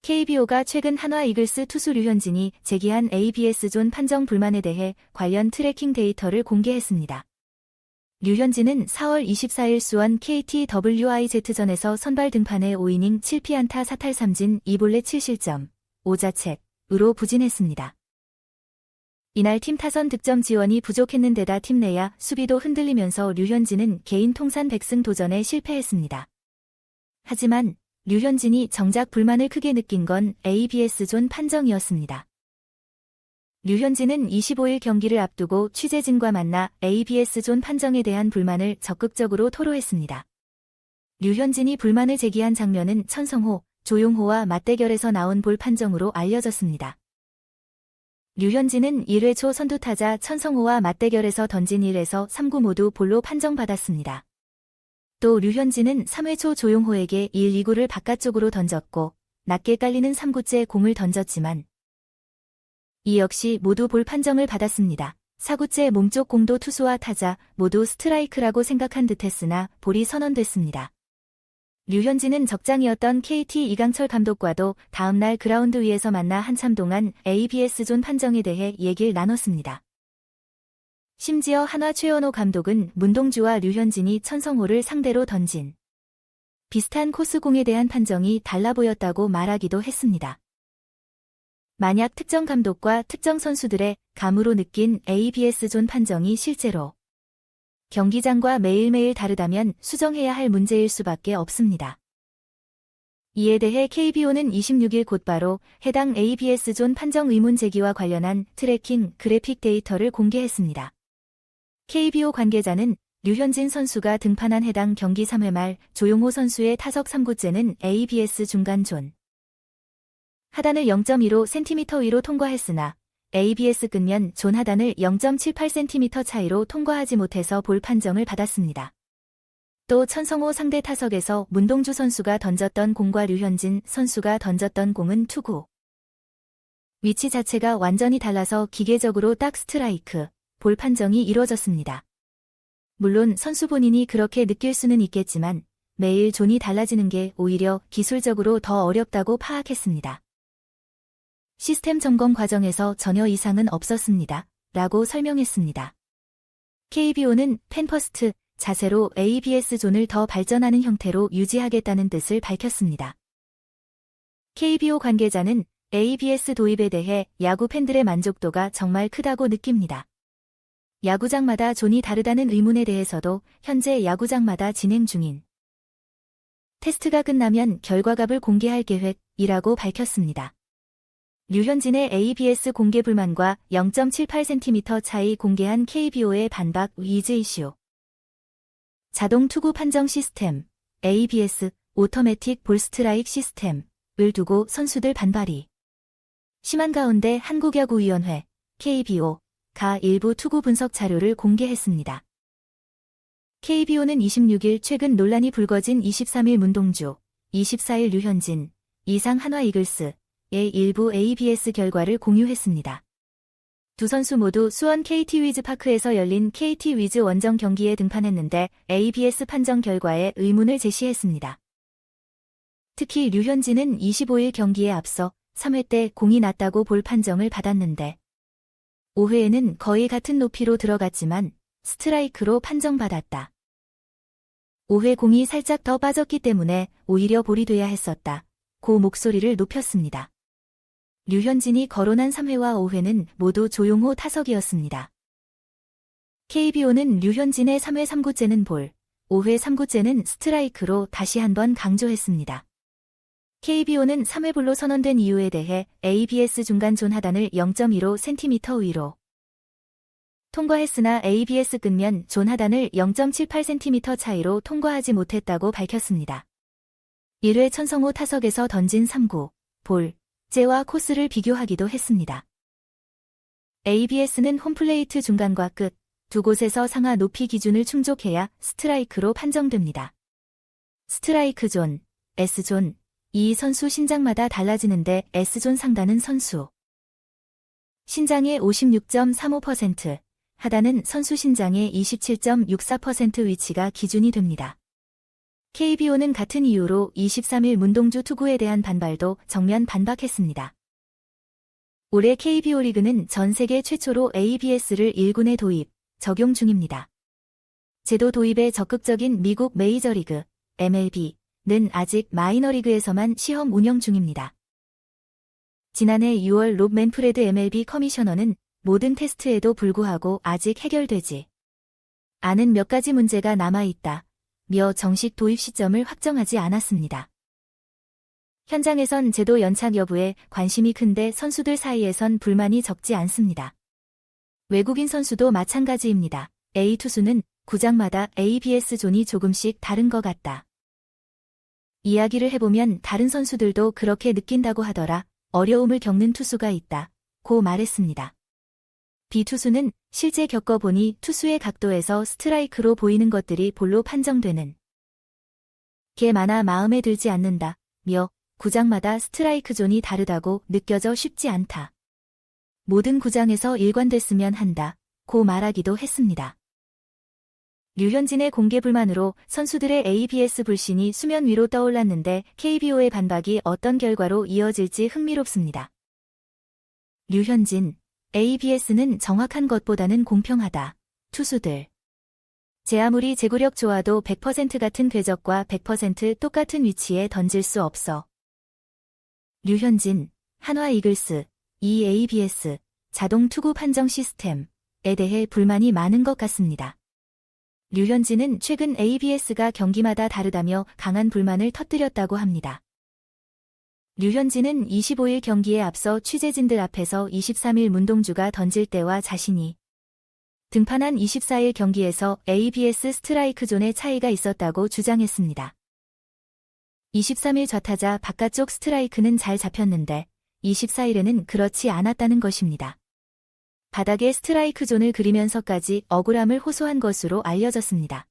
KBO가 최근 한화 이글스 투수 류현진이 제기한 ABS존 판정 불만에 대해 관련 트래킹 데이터를 공개했습니다. 류현진은 4월 24일 수원 KTWIZ전에서 선발 등판해 5이닝 7피안타 4탈 3진 2볼넷 7실점, 5자책으로 부진했습니다. 이날 팀 타선 득점 지원이 부족했는데다 팀 내야 수비도 흔들리면서 류현진은 개인 통산 100승 도전에 실패했습니다. 하지만 류현진이 정작 불만을 크게 느낀 건 ABS존 판정이었습니다. 류현진은 25일 경기를 앞두고 취재진과 만나 ABS존 판정에 대한 불만을 적극적으로 토로했습니다. 류현진이 불만을 제기한 장면은 천성호, 조용호와 맞대결에서 나온 볼 판정으로 알려졌습니다. 류현진은 1회 초 선두타자 천성호와 맞대결에서 던진 1에서 3구 모두 볼로 판정받았습니다. 또 류현진은 3회 초 조용호에게 1, 2구를 바깥쪽으로 던졌고 낮게 깔리는 3구째 공을 던졌지만 이 역시 모두 볼 판정을 받았습니다. 4구째 몸쪽 공도 투수와 타자 모두 스트라이크라고 생각한 듯했으나 볼이 선언됐습니다. 류현진은 적장이었던 KT 이강철 감독과도 다음날 그라운드 위에서 만나 한참 동안 ABS존 판정에 대해 얘기를 나눴습니다. 심지어 한화 최원호 감독은 문동주와 류현진이 천성호를 상대로 던진 비슷한 코스공에 대한 판정이 달라 보였다고 말하기도 했습니다. 만약 특정 감독과 특정 선수들의 감으로 느낀 ABS존 판정이 실제로 경기장과 매일매일 다르다면 수정해야 할 문제일 수밖에 없습니다. 이에 대해 KBO는 26일 곧바로 해당 ABS존 판정 의문 제기와 관련한 트래킹 그래픽 데이터를 공개했습니다. KBO 관계자는 류현진 선수가 등판한 해당 경기 3회 말 조용호 선수의 타석 3구째는 ABS 중간존 하단을 0.15cm 위로 통과했으나 ABS 끝면 존 하단을 0.78cm 차이로 통과하지 못해서 볼 판정을 받았습니다. 또 천성호 상대 타석에서 문동주 선수가 던졌던 공과 류현진 선수가 던졌던 공은 투구 위치 자체가 완전히 달라서 기계적으로 딱 스트라이크 볼 판정이 이루어졌습니다. 물론 선수 본인이 그렇게 느낄 수는 있겠지만 매일 존이 달라지는 게 오히려 기술적으로 더 어렵다고 파악했습니다. 시스템 점검 과정에서 전혀 이상은 없었습니다. 라고 설명했습니다. KBO는 팬퍼스트 자세로 ABS 존을 더 발전하는 형태로 유지하겠다는 뜻을 밝혔습니다. KBO 관계자는 ABS 도입에 대해 야구 팬들의 만족도가 정말 크다고 느낍니다. 야구장마다 존이 다르다는 의문에 대해서도 현재 야구장마다 진행 중인 테스트가 끝나면 결과값을 공개할 계획이라고 밝혔습니다. 류현진의 ABS 공개 불만과 0.78cm 차이 공개한 KBO의 반박 위즈 이슈. 자동 투구 판정 시스템, ABS, 오토매틱 볼 스트라이크 시스템을 두고 선수들 반발이 심한 가운데 한국야구위원회, KBO, 가 일부 투구 분석 자료를 공개했습니다. KBO는 26일 최근 논란이 불거진 23일 문동주, 24일 류현진, 이상 한화 이글스의 일부 ABS 결과를 공유했습니다. 두 선수 모두 수원 KT 위즈파크에서 열린 KT 위즈 원정 경기에 등판했는데 ABS 판정 결과에 의문을 제시했습니다. 특히 류현진은 25일 경기에 앞서 3회 때 공이 낮다고 볼 판정을 받았는데 5회에는 거의 같은 높이로 들어갔지만 스트라이크로 판정받았다. 5회 공이 살짝 더 빠졌기 때문에 오히려 볼이 돼야 했었다. 고 목소리를 높였습니다. 류현진이 거론한 3회와 5회는 모두 조용호 타석이었습니다. KBO는 류현진의 3회 3구째는 볼, 5회 3구째는 스트라이크로 다시 한번 강조했습니다. KBO는 3회 볼로 선언된 이유에 대해 ABS 중간 존 하단을 0.15cm 위로 통과했으나 ABS 끝면 존 하단을 0.78cm 차이로 통과하지 못했다고 밝혔습니다. 1회 천성호 타석에서 던진 3구, 볼, 제와 코스를 비교하기도 했습니다. ABS는 홈플레이트 중간과 끝, 두 곳에서 상하 높이 기준을 충족해야 스트라이크로 판정됩니다. 스트라이크 존, S존, 이 선수 신장마다 달라지는데 S존 상단은 선수 신장의 56.35%, 하단은 선수 신장의 27.64% 위치가 기준이 됩니다. KBO는 같은 이유로 23일 문동주 투구에 대한 반발도 정면 반박했습니다. 올해 KBO 리그는 전 세계 최초로 ABS를 1군에 도입, 적용 중입니다. 제도 도입에 적극적인 미국 메이저리그, MLB는 아직 마이너리그에서만 시험 운영 중입니다. 지난해 6월 롭 맨프레드 MLB 커미셔너는 모든 테스트에도 불구하고 아직 해결되지 않은 몇 가지 문제가 남아있다. 며 정식 도입 시점을 확정하지 않았습니다. 현장에선 제도 연착 여부에 관심이 큰데 선수들 사이에선 불만이 적지 않습니다. 외국인 선수도 마찬가지입니다. A 투수는 구장마다 ABS 존이 조금씩 다른 것 같다. 이야기를 해보면 다른 선수들도 그렇게 느낀다고 하더라. 어려움을 겪는 투수가 있다. 고 말했습니다. B 투수는 실제 겪어보니 투수의 각도에서 스트라이크로 보이는 것들이 볼로 판정되는 게 많아 마음에 들지 않는다. 며 구장마다 스트라이크 존이 다르다고 느껴져 쉽지 않다. 모든 구장에서 일관됐으면 한다. 고 말하기도 했습니다. 류현진의 공개 불만으로 선수들의 ABS 불신이 수면 위로 떠올랐는데 KBO의 반박이 어떤 결과로 이어질지 흥미롭습니다. 류현진, ABS는 정확한 것보다는 공평하다. 투수들. 제 아무리 제구력 좋아도 100% 같은 궤적과 100% 똑같은 위치에 던질 수 없어. 류현진, 한화 이글스, 이 ABS, 자동 투구 판정 시스템에 대해 불만이 많은 것 같습니다. 류현진은 최근 ABS가 경기마다 다르다며 강한 불만을 터뜨렸다고 합니다. 류현진은 25일 경기에 앞서 취재진들 앞에서 23일 문동주가 던질 때와 자신이 등판한 24일 경기에서 ABS 스트라이크 존의 차이가 있었다고 주장했습니다. 23일 좌타자 바깥쪽 스트라이크는 잘 잡혔는데 24일에는 그렇지 않았다는 것입니다. 바닥에 스트라이크 존을 그리면서까지 억울함을 호소한 것으로 알려졌습니다.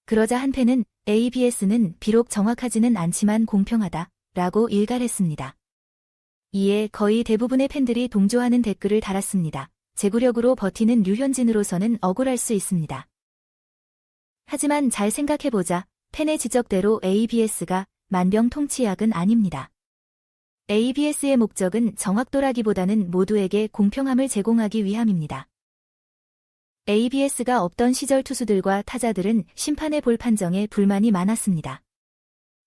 그러자 한 팬은 ABS는 비록 정확하지는 않지만 공평하다 라고 일갈했습니다. 이에 거의 대부분의 팬들이 동조하는 댓글을 달았습니다. 제구력으로 버티는 류현진으로서는 억울할 수 있습니다. 하지만 잘 생각해보자. 팬의 지적대로 ABS가 만병통치약은 아닙니다. ABS의 목적은 정확도라기보다는 모두에게 공평함을 제공하기 위함입니다. ABS가 없던 시절 투수들과 타자들은 심판의 볼 판정에 불만이 많았습니다.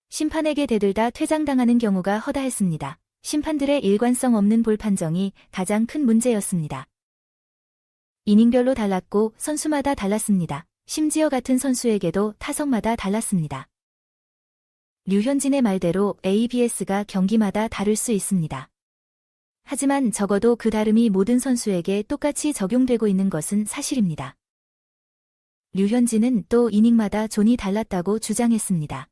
심판에게 대들다 퇴장당하는 경우가 허다했습니다. 심판들의 일관성 없는 볼 판정이 가장 큰 문제였습니다. 이닝별로 달랐고 선수마다 달랐습니다. 심지어 같은 선수에게도 타석마다 달랐습니다. 류현진의 말대로 ABS가 경기마다 다를 수 있습니다. 하지만 적어도 그 다름이 모든 선수에게 똑같이 적용되고 있는 것은 사실입니다. 류현진은 또 이닝마다 존이 달랐다고 주장했습니다.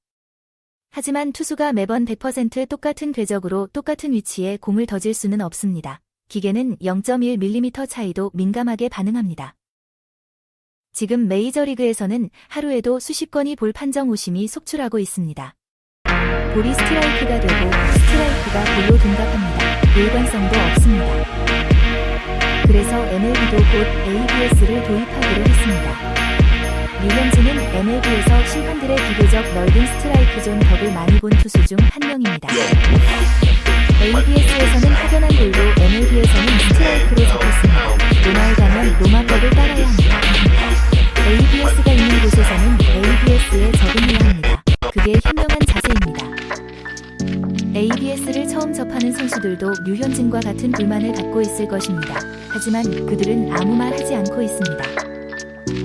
하지만 투수가 매번 100% 똑같은 궤적으로 똑같은 위치에 공을 던질 수는 없습니다. 기계는 0.1mm 차이도 민감하게 반응합니다. 지금 메이저리그에서는 하루에도 수십 건이 볼 판정 오심이 속출하고 있습니다. 볼이 스트라이크가 되고 스트라이크가 볼로 둔갑합니다. 일관성도 없습니다. 그래서 MLB도 곧 ABS를 도입하기로 했습니다. 류현진은 MLB에서 심판들의 비교적 넓은 스트라이크 존 덕을 많이 본 투수 중 한 명입니다. ABS에서는 확연한 볼로 MLB에서는 스트라이크로 잡혔습니다. 로마에 가면 로마법을 따라야 합니다. ABS가 있는 곳에서는 ABS에 적응해야 합니다. 그게 현명한 자세입니다. ABS를 처음 접하는 선수들도 류현진과 같은 불만을 갖고 있을 것입니다. 하지만 그들은 아무 말 하지 않고 있습니다.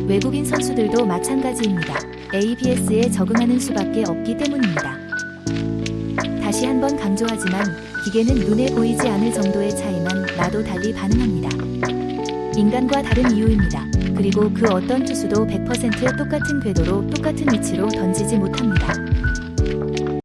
외국인 선수들도 마찬가지입니다. ABS에 적응하는 수밖에 없기 때문입니다. 다시 한번 강조하지만 기계는 눈에 보이지 않을 정도의 차이만 나도 달리 반응합니다. 인간과 다른 이유입니다. 그리고 그 어떤 투수도 100% 똑같은 궤도로 똑같은 위치로 던지지 못합니다.